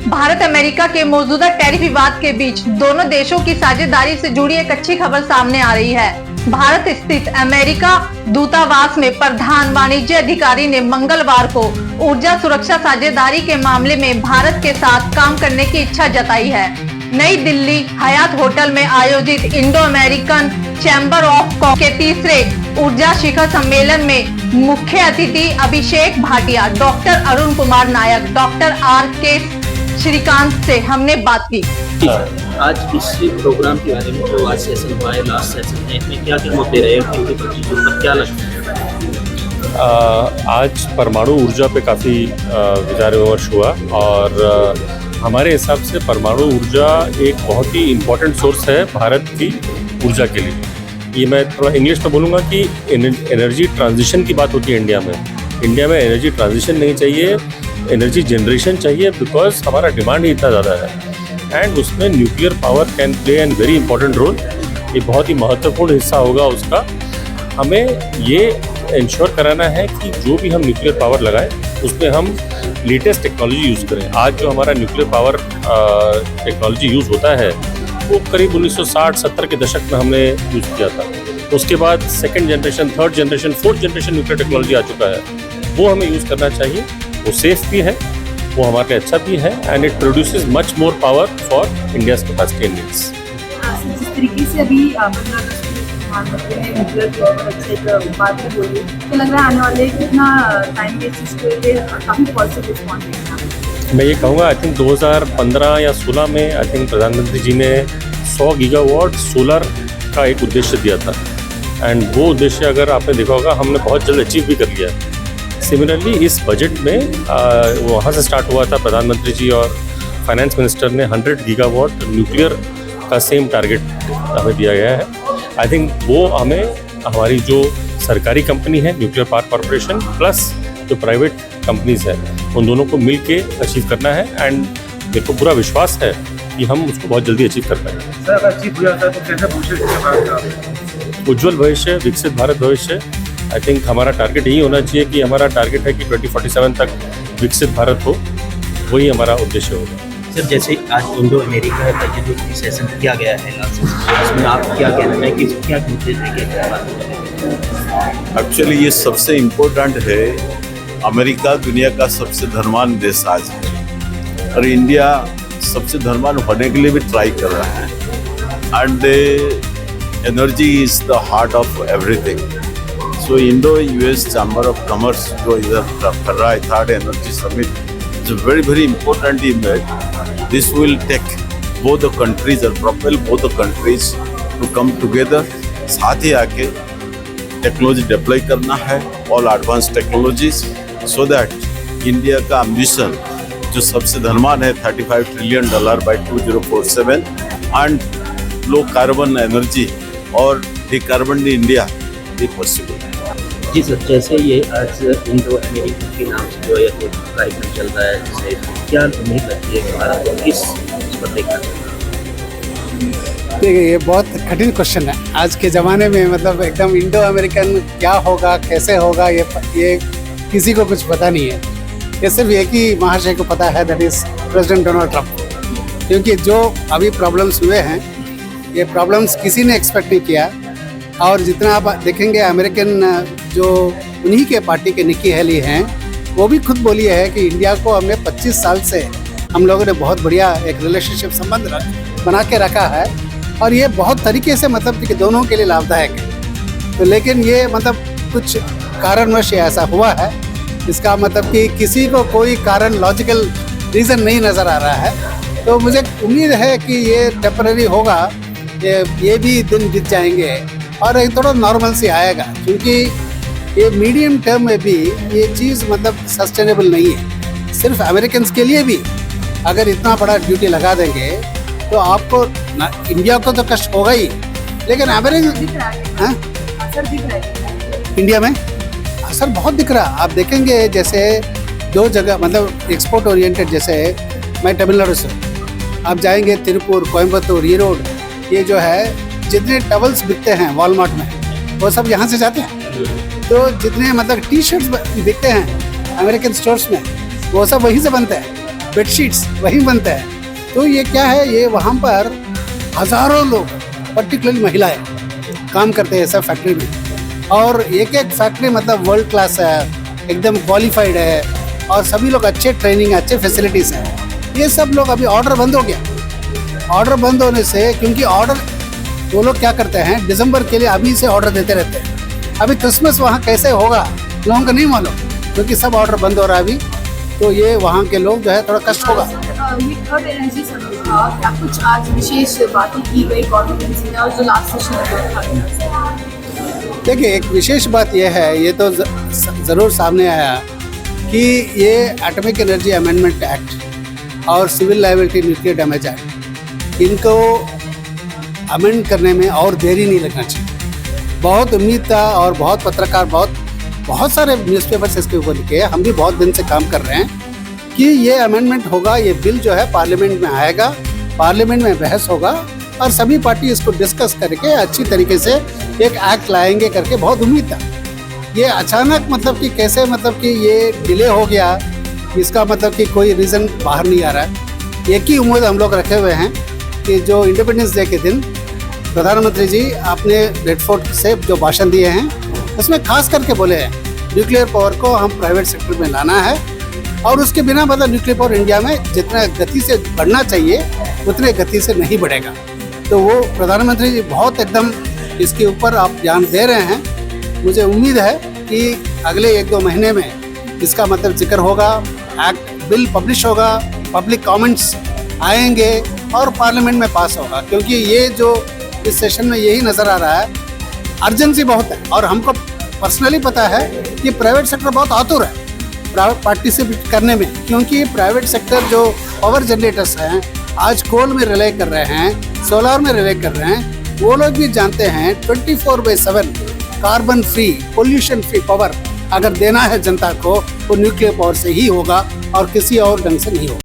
Bharat America के मौजूदा tariff विवाद के बीच दोनों देशों की साझेदारी से जुड़ी एक अच्छी खबर सामने आ रही है। भारत स्थित अमेरिका दूतावास में प्रधान वाणिज्य अधिकारी ने मंगलवार को ऊर्जा सुरक्षा साझेदारी के मामले में भारत के साथ काम करने की इच्छा जताई है। नई दिल्ली हयात होटल में आयोजित Indo American chamber of commerce के तीसरे ऊर्जा शिखर सम्मेलन में मुख्य अतिथि अभिषेक Bhatia, doctor Arun Kumar Nayak, doctor R.K. Shrikant से हमने बात की। आज इस प्रोग्राम के बारे में जो आज सेशन हुआ है, लास्ट सेशन है, इसमें क्या क्या मुद्दे रहे और क्या लगता है? आज परमाणु ऊर्जा पे काफ़ी विचार विमर्श हुआ और हमारे हिसाब से परमाणु ऊर्जा एक बहुत ही इम्पोर्टेंट सोर्स है भारत की ऊर्जा के लिए। ये मैं थोड़ा इंग्लिश में बोलूँगा कि एनर्जी ट्रांजिशन की बात होती है इंडिया में। इंडिया में एनर्जी ट्रांजिशन नहीं चाहिए, एनर्जी जनरेशन चाहिए, बिकॉज हमारा डिमांड ही इतना ज़्यादा है एंड उसमें nuclear power can play an very important role. ये बहुत ही महत्वपूर्ण हिस्सा होगा उसका। हमें ये इंश्योर कराना है कि जो भी हम न्यूक्लियर पावर लगाएं उसमें हम लेटेस्ट टेक्नोलॉजी यूज़ करें। आज जो हमारा न्यूक्लियर पावर टेक्नोलॉजी यूज़ होता है वो करीब 1960-70 के दशक में हमने यूज़ किया था। उसके बाद second generation, third generation, fourth generation nuclear technology आ चुका है, वो हमें यूज़ करना चाहिए। वो सेफ भी है, वो हमारे लिए अच्छा भी है and it produces much more power for India's capacity and needs. जिस तरीके से अभी प्रधानमंत्री ने न्यूक्लियर पावर अच्छे बात भी बोली, तो लग रहा है आने वाले कितना टाइम के चीज़ के लिए काफ़ी पॉजिटिव रिस्पॉन्स मिलेगा। मैं ये कहूँगा, आई थिंक 2015 या 16 में आई थिंक प्रधानमंत्री जी ने 100 गीगावाट सोलर का एक उद्देश्य दिया था एंड वो उद्देश्य अगर आपने देखा होगा हमने बहुत जल्द अचीव भी कर लिया है। सिमिलरली इस बजट में वहाँ से स्टार्ट हुआ था, प्रधानमंत्री जी और फाइनेंस मिनिस्टर ने 100 गीगावाट न्यूक्लियर का सेम टारगेट हमें दिया गया है। आई थिंक वो हमें हमारी जो सरकारी कंपनी है न्यूक्लियर पावर कॉरपोरेशन प्लस जो प्राइवेट कंपनीज हैं उन दोनों को मिल के अचीव करना है एंड मेरे को पूरा विश्वास है कि हम उसको बहुत जल्दी अचीव कर पाएंगे। सर अगर अचीव हो जाता है तो कैसे भविष्य, उज्ज्वल भविष्य, विकसित भारत भविष्य। आई थिंक हमारा टारगेट यही होना चाहिए कि हमारा टारगेट है कि 2047 तक विकसित भारत हो, वही हमारा उद्देश्य होगा। सर जैसे आज इंडो अमेरिका का जो सेशन किया गया है लास्ट सेशन, उसमें आप क्या कहना है कि क्या मुद्दे थे? एक्चुअली ये सबसे इम्पोर्टेंट है। अमेरिका दुनिया का सबसे धनवान देश आज है और इंडिया सबसे धनवान होने के लिए भी ट्राई कर रहा है and energy is the heart of everything. So Indo US chamber of commerce जो इधर कर रहा है third energy summit, it's a very very important event. This will take both the countries और propel both the countries to come together. साथ ही आके technology deploy करना है, all advance technologies, so that India का एम्बिशन जो सबसे धनवान है $35 trillion by 2047 and low carbon energy और डिकार्बन इंडिया भी पॉसिबल है। जी सर, जैसे ये आज इंडो अमेरिका के नाम से जो ये कार्यक्रम चल रहा है, जिससे क्या उम्मीद लगती है कि भारत को किस पर देखा? देखिए ये बहुत कठिन क्वेश्चन है आज के ज़माने में। मतलब एकदम इंडो अमेरिकन क्या होगा, कैसे होगा, ये किसी को कुछ पता नहीं है। ये सिर्फ एक ही महाशय को पता है, that is president Donald Trump. क्योंकि जो अभी प्रॉब्लम्स हुए हैं, ये प्रॉब्लम्स किसी ने एक्सपेक्ट नहीं किया। और जितना आप देखेंगे अमेरिकन जो उन्हीं के पार्टी के निकी हेली हैं, वो भी खुद बोली है कि इंडिया को हमने 25 साल से हम लोगों ने बहुत बढ़िया एक रिलेशनशिप संबंध बना के रखा है और ये बहुत तरीके से मतलब कि दोनों के लिए लाभदायक है। तो लेकिन ये मतलब कुछ कारणवश ऐसा हुआ है, इसका मतलब कि किसी को कोई कारण लॉजिकल रीज़न नहीं नज़र आ रहा है। तो मुझे उम्मीद है कि ये टेम्पररी होगा, ये भी दिन बीत जाएंगे और एक थोड़ा नॉर्मल सी आएगा। क्योंकि ये मीडियम टर्म में भी ये चीज़ मतलब सस्टेनेबल नहीं है। सिर्फ अमेरिकन्स के लिए भी अगर इतना बड़ा ड्यूटी लगा देंगे तो आपको इंडिया को तो कष्ट होगा ही, लेकिन अमेरिका इंडिया में असर बहुत दिख रहा। आप देखेंगे जैसे दो जगह मतलब एक्सपोर्ट ओरिएंटेड, जैसे मैं तमिलनाडु से, आप जाएंगे तिरुपुर, कोयम्बतूर, ये रोड, ये जो है जितने टवल्स बिकते हैं वॉलमार्ट में वो सब यहाँ से जाते हैं। तो जितने मतलब टी शर्ट्स बिकते हैं अमेरिकन स्टोर्स में वो सब वहीं से बनते हैं। बेडशीट्स वहीं बनते हैं। तो ये क्या है, ये वहाँ पर हज़ारों लोग, पर्टिकुलरली महिलाएं काम करते हैं सब फैक्ट्री में, और एक एक फैक्ट्री मतलब वर्ल्ड क्लास है, एकदम क्वालिफाइड है, और सभी लोग अच्छे ट्रेनिंग, अच्छे फैसिलिटीज़ हैं। ये सब लोग अभी ऑर्डर बंद हो गया। ऑर्डर बंद होने से, क्योंकि ऑर्डर वो लोग क्या करते हैं, दिसंबर के लिए अभी से ऑर्डर देते रहते हैं। अभी क्रिसमस वहाँ कैसे होगा लोगों को नहीं मालूम, क्योंकि सब ऑर्डर बंद हो रहा है अभी। तो ये वहाँ के लोग जो है थोड़ा कष्ट होगा। ये थर्ड एनर्जी समिट था, क्या कुछ आज विशेष बातें की गई गवर्नमेंट में, और जो लास्ट सेशन था? देखिए, एक विशेष बात यह है, ये तो ज़रूर सामने आया कि ये एटॉमिक एनर्जी अमेंडमेंट एक्ट और civil liability nuclear damage act, इनको अमेंड करने में और देरी नहीं लगना चाहिए। बहुत उम्मीद था, और बहुत पत्रकार, बहुत सारे न्यूज़पेपर्स इसके ऊपर लिखे, हम भी बहुत दिन से काम कर रहे हैं कि ये अमेंडमेंट होगा, ये बिल जो है पार्लियामेंट में आएगा, पार्लियामेंट में बहस होगा, और सभी पार्टी इसको डिस्कस करके अच्छी तरीके से एक एक्ट लाएंगे करके बहुत उम्मीद था। ये अचानक मतलब कि कैसे, मतलब कि ये डिले हो गया, इसका मतलब कि कोई रीज़न बाहर नहीं आ रहा है। एक ही उम्मीद हम लोग रखे हुए हैं कि जो इंडिपेंडेंस डे के दिन प्रधानमंत्री जी आपने रेड फोर्ट से जो भाषण दिए हैं, उसमें खास करके बोले हैं न्यूक्लियर पावर को हम प्राइवेट सेक्टर में लाना है, और उसके बिना मतलब न्यूक्लियर पावर इंडिया में जितना गति से बढ़ना चाहिए उतने गति से नहीं बढ़ेगा। तो वो प्रधानमंत्री जी बहुत एकदम इसके ऊपर आप ध्यान दे रहे हैं। मुझे उम्मीद है कि अगले 1-2 महीने में इसका मतलब जिक्र होगा, एक्ट बिल पब्लिश होगा, पब्लिक कमेंट्स आएंगे और पार्लियामेंट में पास होगा। क्योंकि ये जो इस सेशन में यही नज़र आ रहा है, अर्जेंसी बहुत है, और हमको पर्सनली पता है कि प्राइवेट सेक्टर बहुत आतुर है पार्टिसिपेट करने में, क्योंकि प्राइवेट सेक्टर जो पावर जनरेटर्स हैं आज कोल में रिले कर रहे हैं, सोलार में रिले कर रहे हैं, वो लोग भी जानते हैं 24/7 carbon free, pollution free power अगर देना है जनता को, तो न्यूक्लियर पावर से ही होगा और किसी और ढंग से नहीं होगा।